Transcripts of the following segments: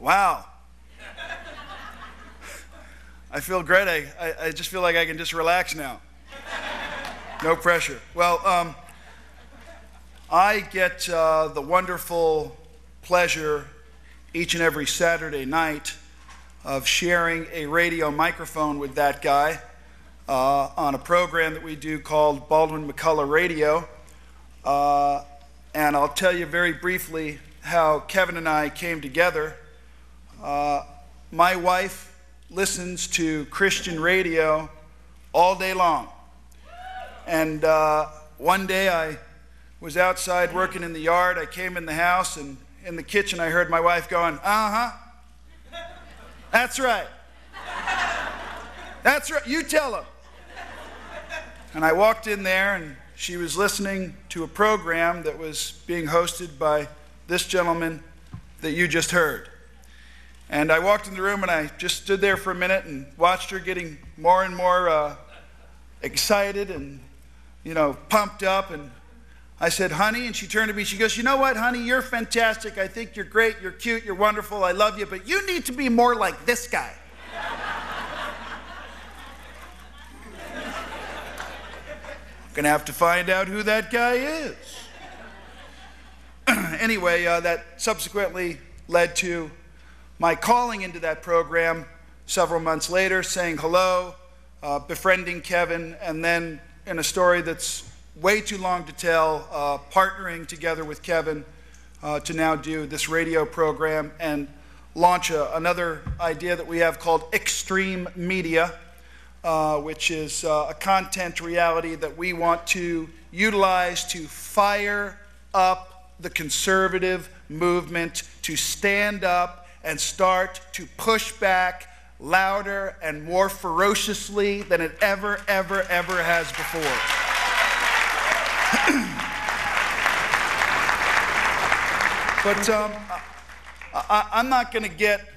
Wow. I feel great. I just feel like I can just relax now. No pressure. Well, I get the wonderful pleasure each and every Saturday night of sharing a radio microphone with that guy on a program that we do called Baldwin McCullough Radio. And I'll tell you very briefly how Kevin and I came together. My wife listens to Christian radio all day long. And one day I was outside working in the yard. I came in the house, and in the kitchen I heard my wife going, "Uh-huh. That's right. That's right. You tell him." And I walked in there, and she was listening to a program that was being hosted by this gentleman that you just heard. And I walked in the room, and I just stood there for a minute and watched her getting more and more excited and, pumped up. And I said, "Honey," and she turned to me, she goes, "You know what, honey, you're fantastic. I think you're great, you're cute, you're wonderful, I love you, but you need to be more like this guy." Gonna have to find out who that guy is. Anyway, that subsequently led to my calling into that program several months later, saying hello, befriending Kevin, and then in a story that's way too long to tell, partnering together with Kevin to now do this radio program and launch another idea that we have called Extreme Media, which is a content reality that we want to utilize to fire up the conservative movement, to stand up and start to push back louder and more ferociously than it ever has before. But I'm not going to get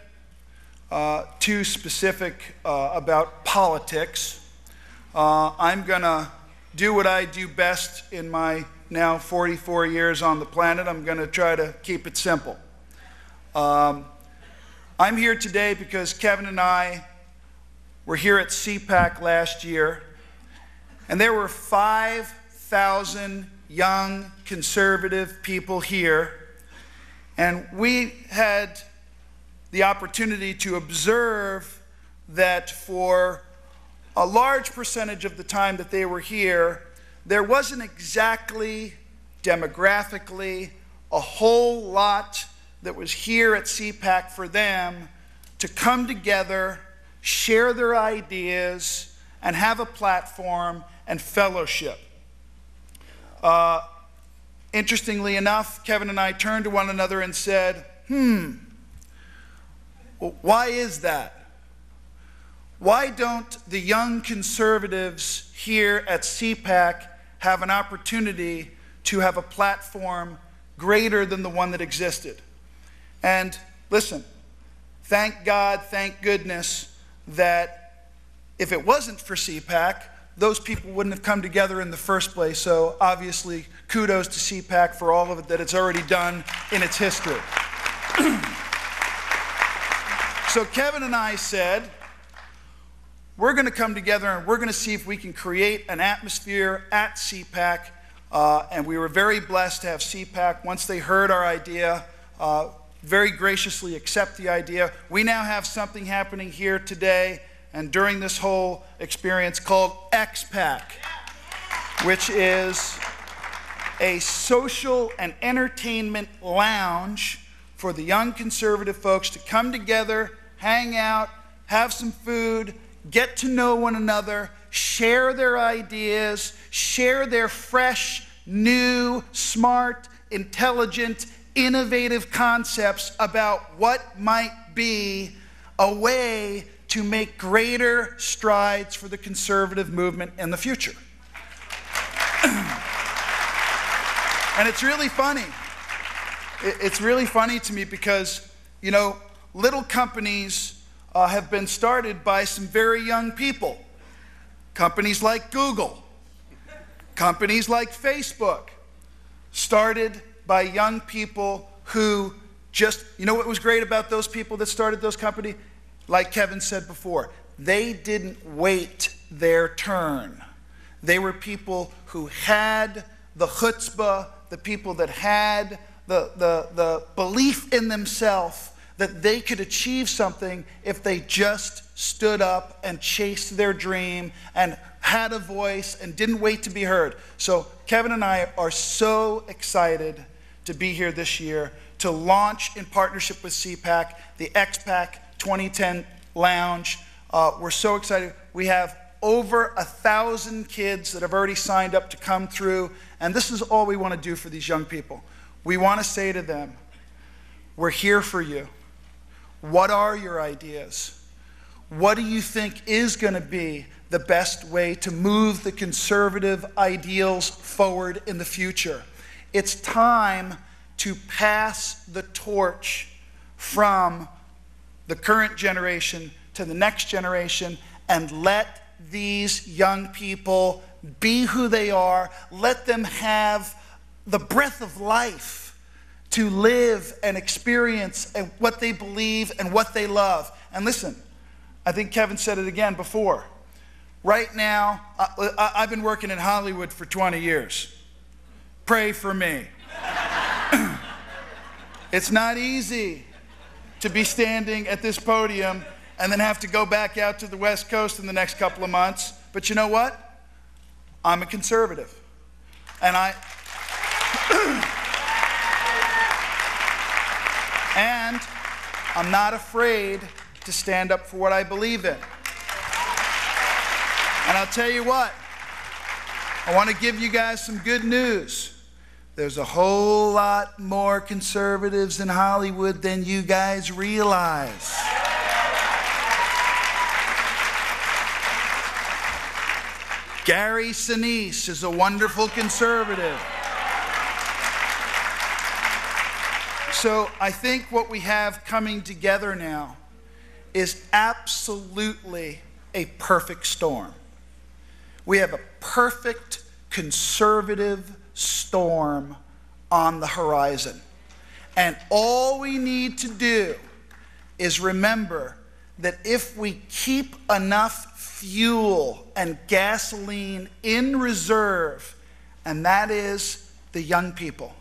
too specific about politics. I'm going to do what I do best in my now 44 years on the planet. I'm going to try to keep it simple. I'm here today because Kevin and I were here at CPAC last year, and there were 5,000 young conservative people here, and we had the opportunity to observe that for a large percentage of the time that they were here, there wasn't exactly demographically a whole lot that was here at CPAC for them to come together, share their ideas, and have a platform and fellowship. Interestingly enough, Kevin and I turned to one another and said, why is that? Why don't the young conservatives here at CPAC have an opportunity to have a platform greater than the one that existed? And listen, thank God, thank goodness that if it wasn't for CPAC, those people wouldn't have come together in the first place. So obviously, kudos to CPAC for all of it that it's already done in its history. So Kevin and I said, we're going to come together and we're going to see if we can create an atmosphere at CPAC. And we were very blessed to have CPAC, once they heard our idea, very graciously accept the idea. We now have something happening here today and during this whole experience called XPAC, which is a social and entertainment lounge for the young conservative folks to come together, hang out, have some food, get to know one another, share their ideas, share their fresh, new, smart, intelligent, innovative concepts about what might be a way to make greater strides for the conservative movement in the future. And it's really funny. It's really funny to me because, little companies have been started by some very young people. Companies like Google, companies like Facebook, started by young people who just, you know what was great about those people that started those companies? Like Kevin said before, they didn't wait their turn. They were people who had the chutzpah, the people that had the belief in themselves that they could achieve something if they just stood up and chased their dream and had a voice and didn't wait to be heard. So Kevin and I are so excited to be here this year to launch in partnership with CPAC, the XPAC 2010 Lounge. We're so excited. We have over 1,000 kids that have already signed up to come through, and this is all we want to do for these young people. We want to say to them, we're here for you. What are your ideas? What do you think is going to be the best way to move the conservative ideals forward in the future? It's time to pass the torch from the current generation to the next generation and let these young people be who they are. Let them have the breath of life to live and experience what they believe and what they love. And listen, I think Kevin said it again before. Right now, I've been working in Hollywood for 20 years. Pray for me. It's not easy to be standing at this podium and then have to go back out to the West Coast in the next couple of months. But you know what? I'm a conservative. And and I'm not afraid to stand up for what I believe in. And I'll tell you what, I want to give you guys some good news. There's a whole lot more conservatives in Hollywood than you guys realize. Gary Sinise is a wonderful conservative. So I think what we have coming together now is absolutely a perfect storm. We have a perfect conservative storm on the horizon. And all we need to do is remember that if we keep enough fuel and gasoline in reserve, and that is the young people.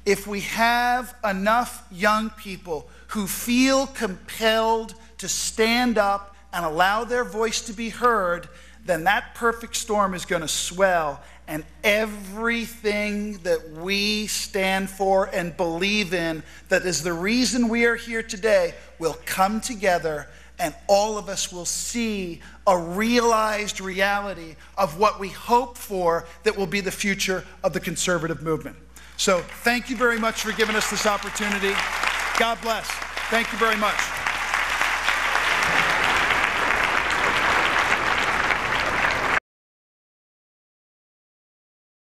If we have enough young people who feel compelled to stand up and allow their voice to be heard, then that perfect storm is going to swell, and everything that we stand for and believe in, that is the reason we are here today, will come together, and all of us will see a realized reality of what we hope for that will be the future of the conservative movement. So thank you very much for giving us this opportunity. God bless. Thank you very much.